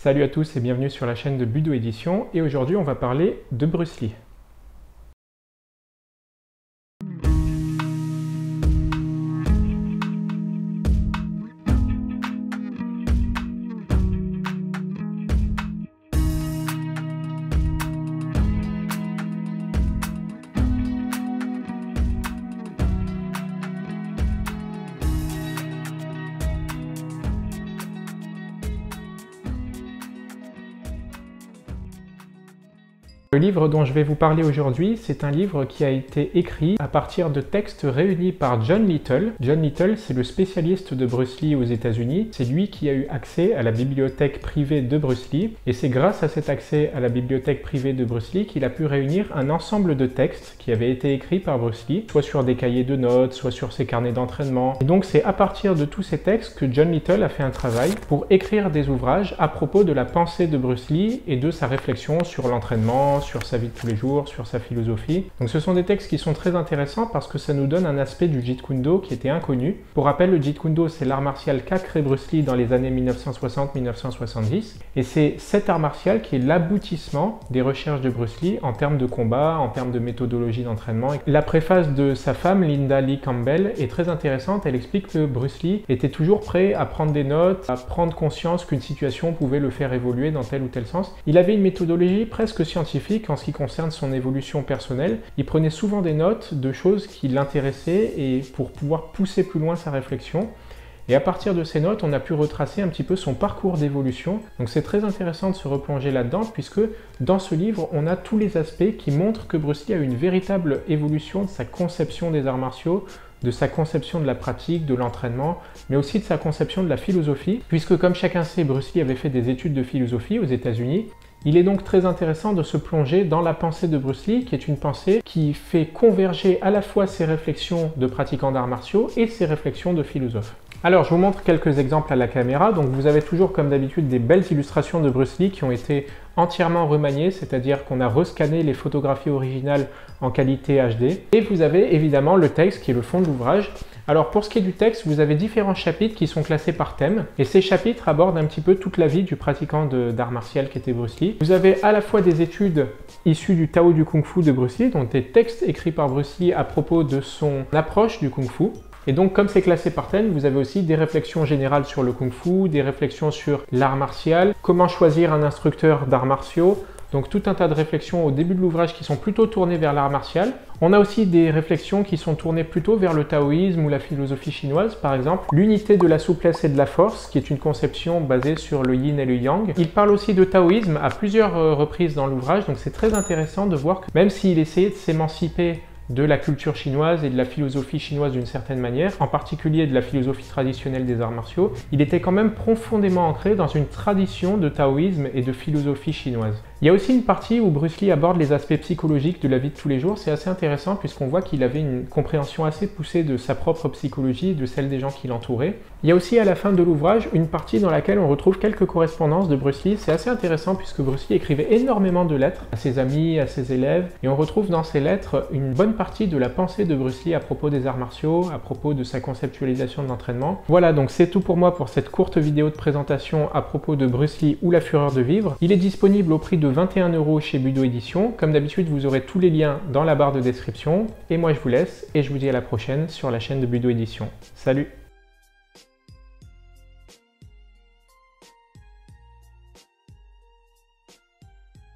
Salut à tous et bienvenue sur la chaîne de Budo Édition, et aujourd'hui on va parler de Bruce Lee. Le livre dont je vais vous parler aujourd'hui, c'est un livre qui a été écrit à partir de textes réunis par John Little. John Little, c'est le spécialiste de Bruce Lee aux États-Unis. C'est lui qui a eu accès à la bibliothèque privée de Bruce Lee. Et c'est grâce à cet accès à la bibliothèque privée de Bruce Lee qu'il a pu réunir un ensemble de textes qui avaient été écrits par Bruce Lee, soit sur des cahiers de notes, soit sur ses carnets d'entraînement. Et donc c'est à partir de tous ces textes que John Little a fait un travail pour écrire des ouvrages à propos de la pensée de Bruce Lee et de sa réflexion sur l'entraînement, sur sa vie de tous les jours, sur sa philosophie. Donc ce sont des textes qui sont très intéressants parce que ça nous donne un aspect du Jeet Kune Do qui était inconnu. Pour rappel, le Jeet Kune Do, c'est l'art martial qu'a créé Bruce Lee dans les années 1960-1970. Et c'est cet art martial qui est l'aboutissement des recherches de Bruce Lee en termes de combat, en termes de méthodologie d'entraînement. La préface de sa femme, Linda Lee Campbell, est très intéressante. Elle explique que Bruce Lee était toujours prêt à prendre des notes, à prendre conscience qu'une situation pouvait le faire évoluer dans tel ou tel sens. Il avait une méthodologie presque scientifique en ce qui concerne son évolution personnelle. Il prenait souvent des notes de choses qui l'intéressaient et pour pouvoir pousser plus loin sa réflexion. Et à partir de ces notes, on a pu retracer un petit peu son parcours d'évolution. Donc c'est très intéressant de se replonger là-dedans puisque dans ce livre, on a tous les aspects qui montrent que Bruce Lee a eu une véritable évolution de sa conception des arts martiaux, de sa conception de la pratique, de l'entraînement, mais aussi de sa conception de la philosophie, puisque comme chacun sait, Bruce Lee avait fait des études de philosophie aux États-Unis. Il est donc très intéressant de se plonger dans la pensée de Bruce Lee, qui est une pensée qui fait converger à la fois ses réflexions de pratiquant d'arts martiaux et ses réflexions de philosophe. Alors, je vous montre quelques exemples à la caméra. Donc, vous avez toujours, comme d'habitude, des belles illustrations de Bruce Lee qui ont été entièrement remaniées, c'est-à-dire qu'on a rescanné les photographies originales en qualité HD. Et vous avez évidemment le texte qui est le fond de l'ouvrage. Alors, pour ce qui est du texte, vous avez différents chapitres qui sont classés par thème. Et ces chapitres abordent un petit peu toute la vie du pratiquant d'art martial qui était Bruce Lee. Vous avez à la fois des études issues du Tao du Kung Fu de Bruce Lee, donc des textes écrits par Bruce Lee à propos de son approche du Kung Fu. Et donc, comme c'est classé par thème, vous avez aussi des réflexions générales sur le Kung Fu, des réflexions sur l'art martial, comment choisir un instructeur d'arts martiaux, donc tout un tas de réflexions au début de l'ouvrage qui sont plutôt tournées vers l'art martial. On a aussi des réflexions qui sont tournées plutôt vers le taoïsme ou la philosophie chinoise, par exemple l'unité de la souplesse et de la force, qui est une conception basée sur le yin et le yang. Il parle aussi de taoïsme à plusieurs reprises dans l'ouvrage, donc c'est très intéressant de voir que même s'il essayait de s'émanciper de la culture chinoise et de la philosophie chinoise d'une certaine manière, en particulier de la philosophie traditionnelle des arts martiaux, il était quand même profondément ancré dans une tradition de taoïsme et de philosophie chinoise. Il y a aussi une partie où Bruce Lee aborde les aspects psychologiques de la vie de tous les jours. C'est assez intéressant puisqu'on voit qu'il avait une compréhension assez poussée de sa propre psychologie et de celle des gens qui l'entouraient. Il y a aussi à la fin de l'ouvrage une partie dans laquelle on retrouve quelques correspondances de Bruce Lee. C'est assez intéressant puisque Bruce Lee écrivait énormément de lettres à ses amis, à ses élèves, et on retrouve dans ces lettres une bonne partie de la pensée de Bruce Lee à propos des arts martiaux, à propos de sa conceptualisation de l'entraînement. Voilà, donc c'est tout pour moi pour cette courte vidéo de présentation à propos de Bruce Lee ou la fureur de vivre. Il est disponible au prix de 21 € chez Budo Édition. Comme d'habitude, vous aurez tous les liens dans la barre de description. Et moi, je vous laisse et je vous dis à la prochaine sur la chaîne de Budo Édition. Salut!